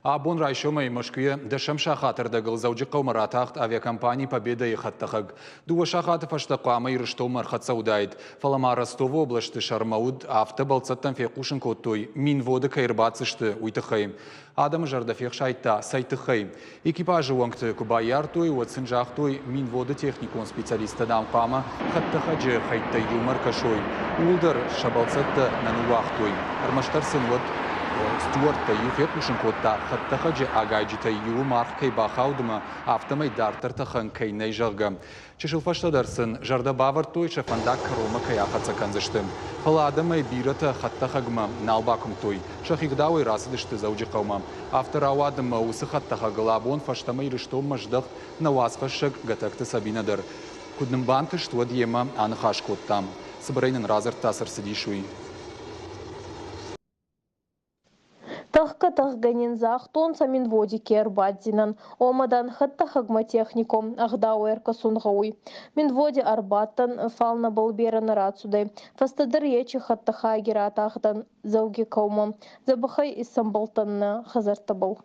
Абон райшома и Москве дешемша хатырда гылзауджи қаумаратахт авиакомпании Победа и хаттахаг. Дуа шахатов аштақама и рыштомар хатсаудайд. Фалама Ростова области Шармауд автобалцаттан фекушин коттой. Минводы кайрбацышты уйтахайм. Адам жардафех шайта сайтахайм. Экипажы уангты кубаяртой, уатсынжахтой, минводы техникон специалиста дампама хаттахаджи хайта юмар кашой. Улдар шабалцатта нанувахтой. Армаштар сынвод Стюарт таю фекушин котта хаттахаджи агайджита ю маркей бахаудма автомай дартер тахан кей нейжарга. Чешилфашта дарсын жарда бавартой шафандак рома кей ахацаканзыштым. Фала адамай бирата хаттахагма налбакум той. Шахигдауи расыдышты зауджи қаумам. Автор ауадыма усы хаттахагалабон фаштамай рыштом маждах навасфашак гатакты сабинадар. Кудным банты что дьема анхаш коттам. Сабарайнын разыр тасыр сидишуи. Тахка тахганин захтон самин води кербадзинан, омадан хатта хагматехником, ахдауэрка сунгауи. Мин води арбаттан фална балберан рацудай, фастадыр ечи хатта хагера атахдан зауги каумам, забахай Истанбултан хазартабал.